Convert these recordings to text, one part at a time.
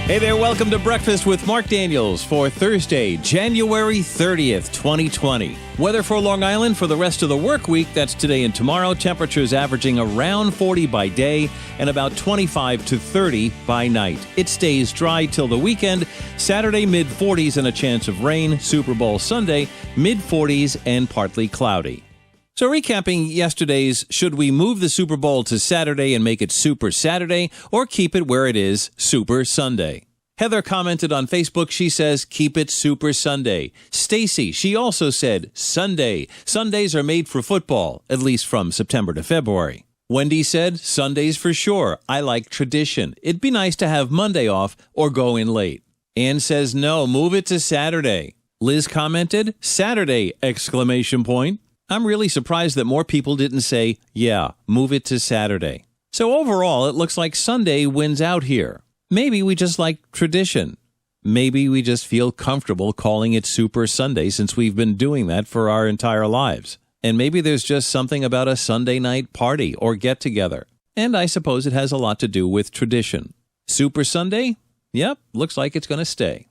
Hey there, welcome to Breakfast with Mark Daniels for Thursday, January 30th, 2020. Weather for Long Island for the rest of the work week, that's today and tomorrow. Temperatures averaging around 40 by day and about 25 to 30 by night. It stays dry till the weekend. Saturday, mid-40s and a chance of rain. Super Bowl Sunday, mid-40s and partly cloudy. So recapping yesterday's, should we move the Super Bowl to Saturday and make it Super Saturday, or keep it where it is, Super Sunday? Heather commented on Facebook, she says, keep it Super Sunday. Stacy, she also said, Sunday. Sundays are made for football, at least from September to February. Wendy said, Sundays for sure. I like tradition. It'd be nice to have Monday off or go in late. Ann says, no, move it to Saturday. Liz commented, Saturday, exclamation point. I'm really surprised that more people didn't say, yeah, move it to Saturday. So overall, it looks like Sunday wins out here. Maybe we just like tradition. Maybe we just feel comfortable calling it Super Sunday since we've been doing that for our entire lives. And maybe there's just something about a Sunday night party or get-together. And I suppose it has a lot to do with tradition. Super Sunday? Yep, looks like it's going to stay.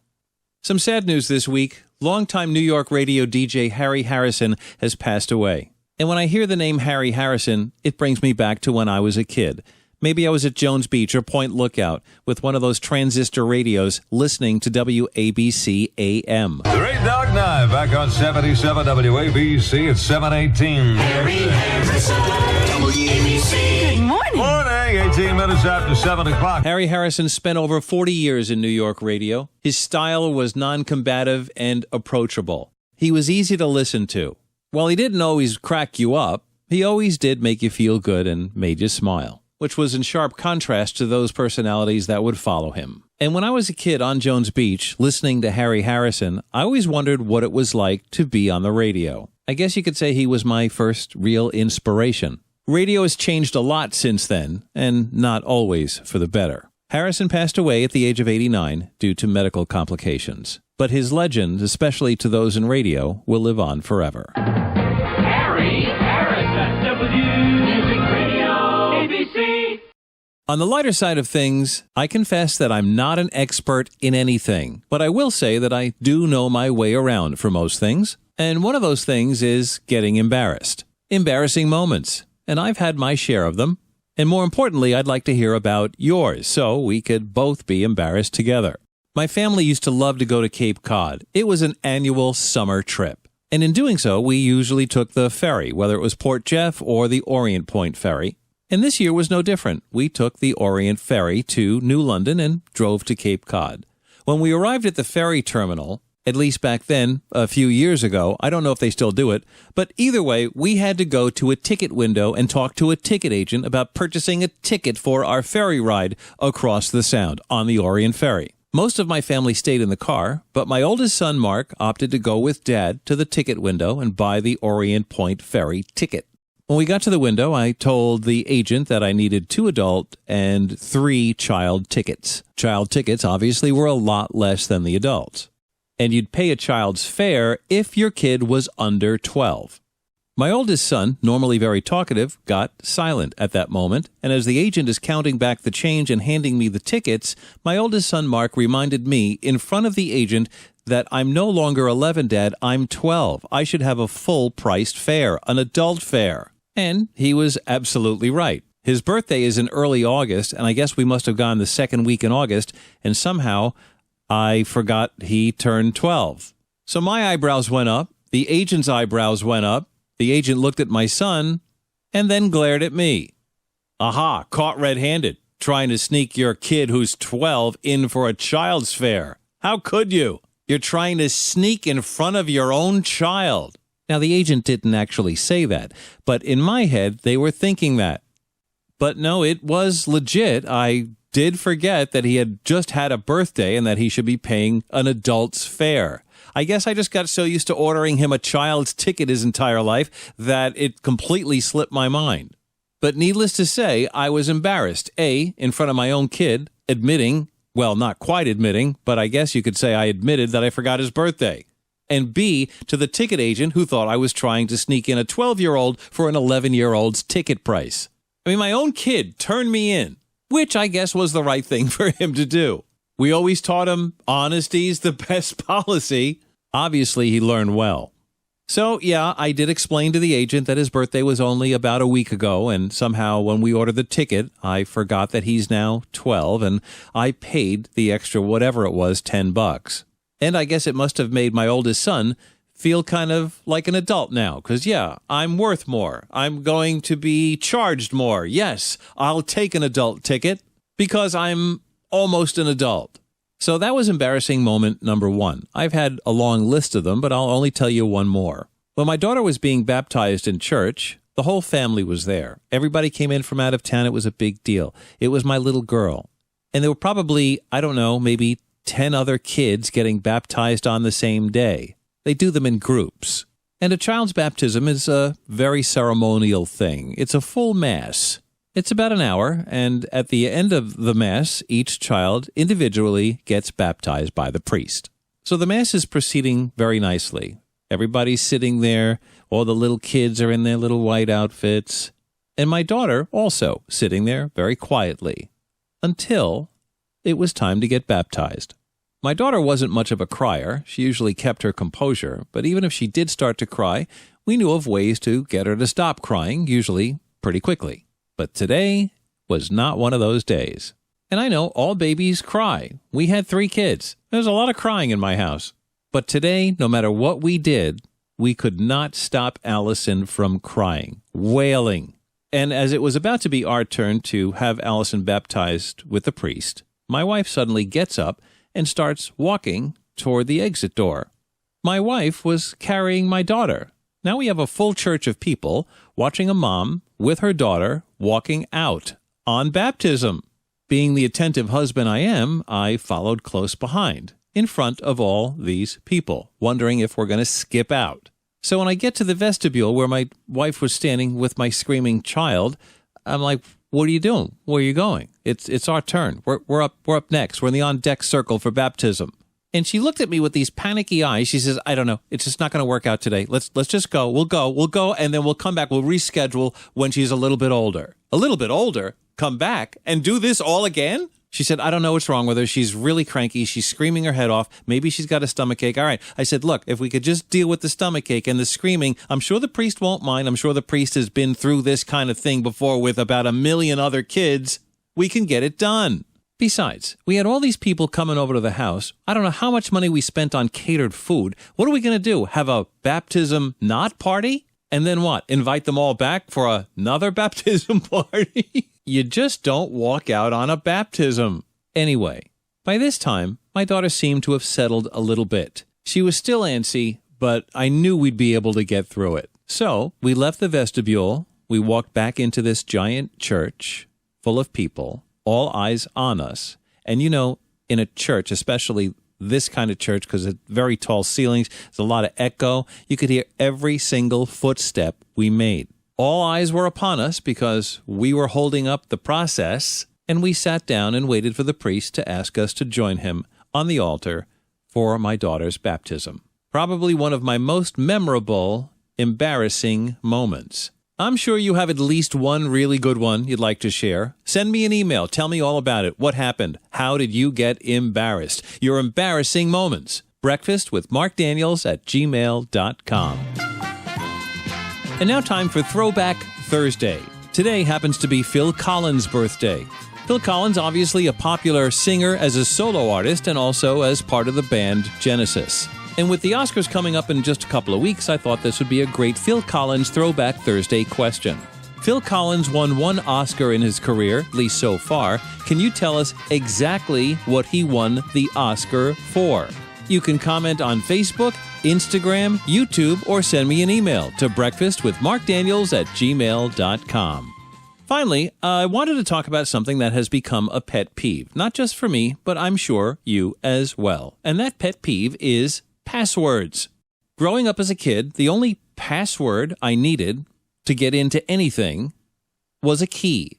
Some sad news this week. Longtime New York radio DJ Harry Harrison has passed away. And when I hear the name Harry Harrison, it brings me back to when I was a kid. Maybe I was at Jones Beach or Point Lookout with one of those transistor radios listening to WABC AM. The Great Dog Night back on 77 WABC at 7:18. Harry Harrison, WABC. Good morning. Morning, 18 minutes after 7 o'clock. Harry Harrison spent over 40 years in New York radio. His style was non-combative and approachable. He was easy to listen to. While he didn't always crack you up, he always did make you feel good and made you smile, which was in sharp contrast to those personalities that would follow him. And when I was a kid on Jones Beach, listening to Harry Harrison, I always wondered what it was like to be on the radio. I guess you could say he was my first real inspiration. Radio has changed a lot since then, and not always for the better. Harrison passed away at the age of 89 due to medical complications. But his legend, especially to those in radio, will live on forever. Harry Harrison, Music Radio, ABC. On the lighter side of things, I confess that I'm not an expert in anything, but I will say that I do know my way around for most things. And one of those things is getting embarrassed. Embarrassing moments. And I've had my share of them. And more importantly, I'd like to hear about yours, so we could both be embarrassed together. My family used to love to go to Cape Cod. It was an annual summer trip. And in doing so, we usually took the ferry, whether it was Port Jeff or the Orient Point ferry. And this year was no different. We took the Orient ferry to New London and drove to Cape Cod. When we arrived at the ferry terminal, at least back then, a few years ago, I don't know if they still do it, but either way, we had to go to a ticket window and talk to a ticket agent about purchasing a ticket for our ferry ride across the Sound on the Orient ferry. Most of my family stayed in the car, but my oldest son, Mark, opted to go with Dad to the ticket window and buy the Orient Point ferry ticket. When we got to the window, I told the agent that I needed 2 adult and 3 child tickets. Child tickets obviously were a lot less than the adults. And you'd pay a child's fare if your kid was under 12. My oldest son, normally very talkative, got silent at that moment, and as the agent is counting back the change and handing me the tickets, my oldest son, Mark, reminded me in front of the agent that I'm no longer 11, Dad, I'm 12. I should have a full-priced fare, an adult fare. And he was absolutely right. His birthday is in early August, and I guess we must have gone the second week in August, and somehow I forgot he turned 12. So my eyebrows went up, the agent's eyebrows went up, the agent looked at my son, and then glared at me. Aha, caught red-handed, trying to sneak your kid who's 12 in for a child's fare. How could you? You're trying to sneak in front of your own child. Now, the agent didn't actually say that, but in my head, they were thinking that. But no, it was legit. I did forget that he had just had a birthday and that he should be paying an adult's fare. I guess I just got so used to ordering him a child's ticket his entire life that it completely slipped my mind. But needless to say, I was embarrassed, A, in front of my own kid, admitting, well, not quite admitting, but I guess you could say I admitted that I forgot his birthday. And B, to the ticket agent who thought I was trying to sneak in a 12-year-old for an 11-year-old's ticket price. I mean, my own kid turned me in, which I guess was the right thing for him to do. We always taught him honesty's the best policy. Obviously, he learned well. So, yeah, I did explain to the agent that his birthday was only about a week ago, and somehow when we ordered the ticket, I forgot that he's now 12, and I paid the extra whatever it was, $10. And I guess it must have made my oldest son feel kind of like an adult now, because, yeah, I'm worth more. I'm going to be charged more. Yes, I'll take an adult ticket because I'm almost an adult. So that was embarrassing moment number one. I've had a long list of them, but I'll only tell you one more. When my daughter was being baptized in church, the whole family was there. Everybody came in from out of town. It was a big deal. It was my little girl. And there were probably, I don't know, maybe 10 other kids getting baptized on the same day. They do them in groups. And a child's baptism is a very ceremonial thing. It's a full mass. It's about an hour, and at the end of the Mass, each child individually gets baptized by the priest. So the Mass is proceeding very nicely. Everybody's sitting there. All the little kids are in their little white outfits. And my daughter also sitting there very quietly until it was time to get baptized. My daughter wasn't much of a crier. She usually kept her composure, but even if she did start to cry, we knew of ways to get her to stop crying, usually pretty quickly. But today was not one of those days. And I know all babies cry. We had 3 kids. There's a lot of crying in my house. But today, no matter what we did, we could not stop Allison from crying, wailing. And as it was about to be our turn to have Allison baptized with the priest, my wife suddenly gets up and starts walking toward the exit door. My wife was carrying my daughter. Now we have a full church of people watching a mom with her daughter walking out on baptism. Being the attentive husband I am, I followed close behind, in front of all these people, wondering if we're going to skip out. So when I get to the vestibule where my wife was standing with my screaming child, I'm like, what are you doing? Where are you going? It's our turn. We're up next. We're in the on-deck circle for baptism. And she looked at me with these panicky eyes. She says, I don't know. It's just not going to work out today. Let's just go. We'll go, and then we'll come back. We'll reschedule when she's a little bit older. A little bit older? Come back and do this all again? She said, I don't know what's wrong with her. She's really cranky. She's screaming her head off. Maybe she's got a stomachache. All right. I said, look, if we could just deal with the stomachache and the screaming, I'm sure the priest won't mind. I'm sure the priest has been through this kind of thing before with about 1 million other kids. We can get it done. Besides, we had all these people coming over to the house. I don't know how much money we spent on catered food. What are we going to do? Have a baptism not party? And then what? Invite them all back for another baptism party? You just don't walk out on a baptism. Anyway, by this time, my daughter seemed to have settled a little bit. She was still antsy, but I knew we'd be able to get through it. So we left the vestibule. We walked back into this giant church full of people, all eyes on us. And you know, in a church, especially this kind of church, because it's very tall ceilings, there's a lot of echo, you could hear every single footstep we made. All eyes were upon us because we were holding up the process, and we sat down and waited for the priest to ask us to join him on the altar for my daughter's baptism. Probably one of my most memorable, embarrassing moments. I'm sure you have at least one really good one you'd like to share. Send me an email. Tell me all about it. What happened? How did you get embarrassed? Your embarrassing moments. Breakfast with Mark Daniels at gmail.com. And now time for Throwback Thursday. Today happens to be Phil Collins' birthday. Phil Collins, obviously a popular singer as a solo artist and also as part of the band Genesis. And with the Oscars coming up in just a couple of weeks, I thought this would be a great Phil Collins Throwback Thursday question. Phil Collins won 1 Oscar in his career, at least so far. Can you tell us exactly what he won the Oscar for? You can comment on Facebook, Instagram, YouTube, or send me an email to breakfastwithmarkdaniels@gmail.com. Finally, I wanted to talk about something that has become a pet peeve, not just for me, but I'm sure you as well. And that pet peeve is passwords. Growing up as a kid, the only password I needed to get into anything was a key,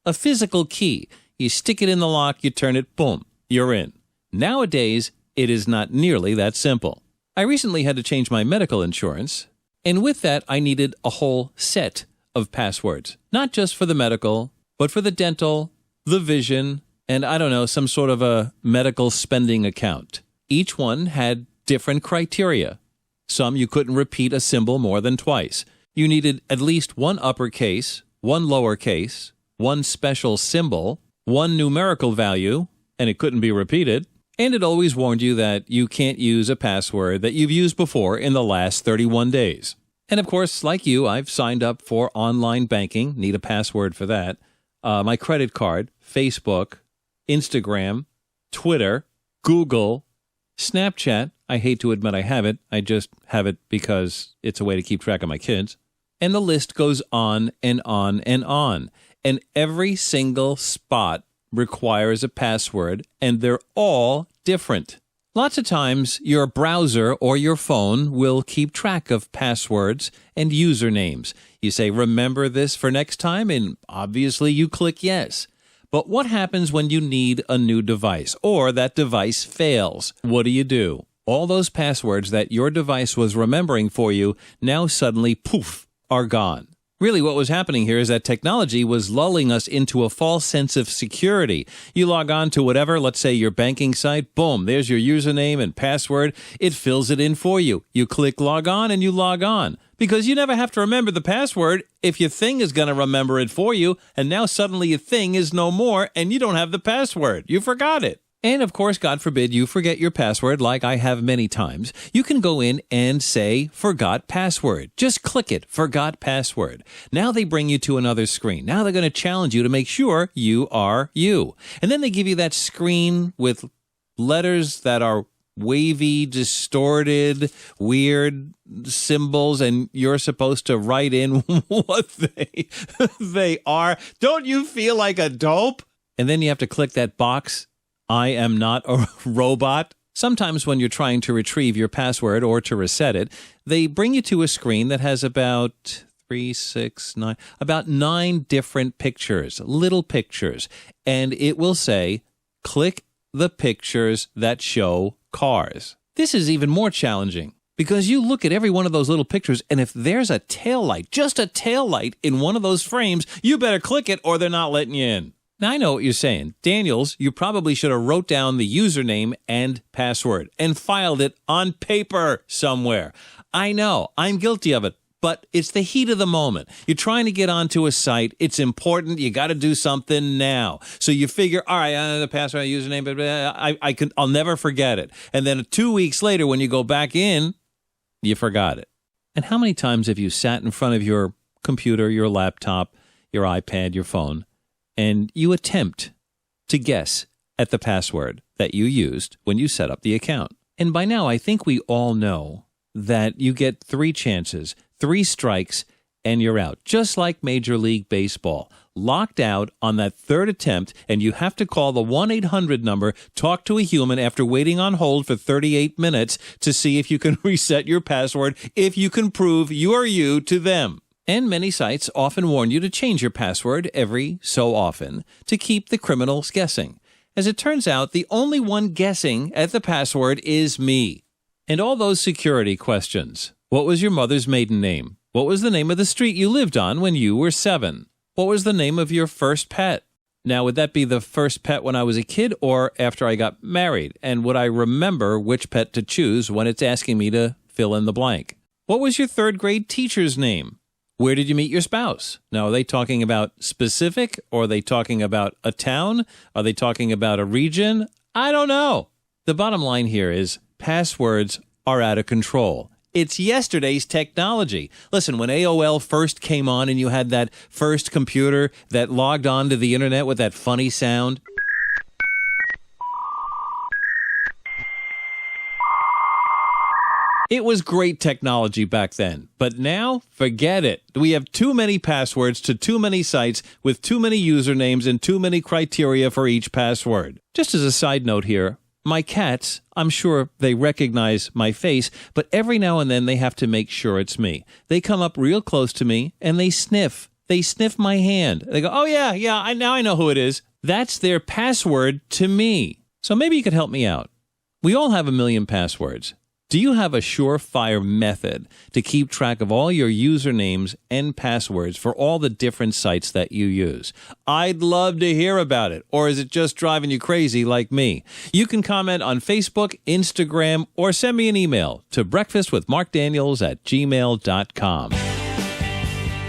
a physical key. You stick it in the lock, you turn it, boom, you're in. Nowadays, it is not nearly that simple. I recently had to change my medical insurance, and with that, I needed a whole set of passwords, not just for the medical, but for the dental, the vision, and I don't know, some sort of a medical spending account. Each one had different criteria. Some you couldn't repeat a symbol more than twice. You needed at least one uppercase, one lowercase, one special symbol, one numerical value, and it couldn't be repeated. And it always warned you that you can't use a password that you've used before in the last 31 days. And of course, like you, I've signed up for online banking, need a password for that, my credit card, Facebook, Instagram, Twitter, Google, Snapchat. I hate to admit I have it. I just have it because it's a way to keep track of my kids. And the list goes on and on and on. And every single spot requires a password, and they're all different. Lots of times, your browser or your phone will keep track of passwords and usernames. You say, remember this for next time, and obviously you click yes. But what happens when you need a new device, or that device fails? What do? All those passwords that your device was remembering for you now suddenly, poof, are gone. Really, what was happening here is that technology was lulling us into a false sense of security. You log on to whatever, let's say your banking site, boom, there's your username and password. It fills it in for you. You click log on and you log on. Because you never have to remember the password if your thing is going to remember it for you, and now suddenly your thing is no more and you don't have the password. You forgot it. And of course, God forbid you forget your password like I have many times. You can go in and say, forgot password. Just click it, forgot password. Now they bring you to another screen. Now they're going to challenge you to make sure you are you. And then they give you that screen with letters that are wavy, distorted, weird symbols, and you're supposed to write in what they are. Don't you feel like a dope? And then you have to click that box, I am not a robot. Sometimes when you're trying to retrieve your password or to reset it, they bring you to a screen that has about 9 different pictures, little pictures. And it will say, click the pictures that show cars. This is even more challenging because you look at every one of those little pictures, and if there's a taillight, just a taillight in one of those frames, you better click it or they're not letting you in. Now, I know what you're saying. Daniels, you probably should have wrote down the username and password and filed it on paper somewhere. I know, I'm guilty of it, but it's the heat of the moment. You're trying to get onto a site. It's important. You got to do something now. So you figure, all right, the password, username, but I'll never forget it. And then 2 weeks later, when you go back in, you forgot it. And how many times have you sat in front of your computer, your laptop, your iPad, your phone, and you attempt to guess at the password that you used when you set up the account? And by now, I think we all know that you get 3 chances, 3 strikes, and you're out. Just like Major League Baseball. Locked out on that 3rd attempt, and you have to call the 1-800 number, talk to a human after waiting on hold for 38 minutes to see if you can reset your password, if you can prove you are you to them. And many sites often warn you to change your password every so often to keep the criminals guessing. As it turns out, the only one guessing at the password is me. And all those security questions. What was your mother's maiden name? What was the name of the street you lived on when you were 7? What was the name of your first pet? Now, would that be the first pet when I was a kid or after I got married? And would I remember which pet to choose when it's asking me to fill in the blank? What was your 3rd grade teacher's name? Where did you meet your spouse? Now, are they talking about specific, or are they talking about a town? Are they talking about a region? I don't know. The bottom line here is passwords are out of control. It's yesterday's technology. Listen, when AOL first came on and you had that first computer that logged on to the internet with that funny sound, it was great technology back then, but now, forget it. We have too many passwords to too many sites with too many usernames and too many criteria for each password. Just as a side note here, my cats, I'm sure they recognize my face, but every now and then they have to make sure it's me. They come up real close to me and they sniff. They sniff my hand. They go, oh yeah, now I know who it is. That's their password to me. So maybe you could help me out. We all have a million passwords. Do you have a surefire method to keep track of all your usernames and passwords for all the different sites that you use? I'd love to hear about it. Or is it just driving you crazy like me? You can comment on Facebook, Instagram, or send me an email to breakfastwithmarkdaniels@gmail.com.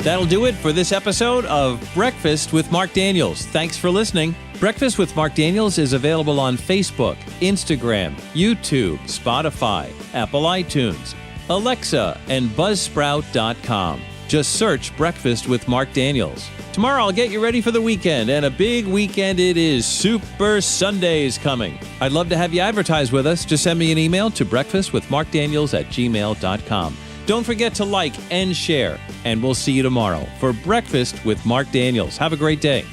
That'll do it for this episode of Breakfast with Mark Daniels. Thanks for listening. Breakfast with Mark Daniels is available on Facebook, Instagram, YouTube, Spotify, Apple iTunes, Alexa, and Buzzsprout.com. Just search Breakfast with Mark Daniels. Tomorrow I'll get you ready for the weekend, and a big weekend it is. Super Sunday is coming. I'd love to have you advertise with us. Just send me an email to breakfastwithmarkdaniels@gmail.com. Don't forget to like and share, and we'll see you tomorrow for Breakfast with Mark Daniels. Have a great day.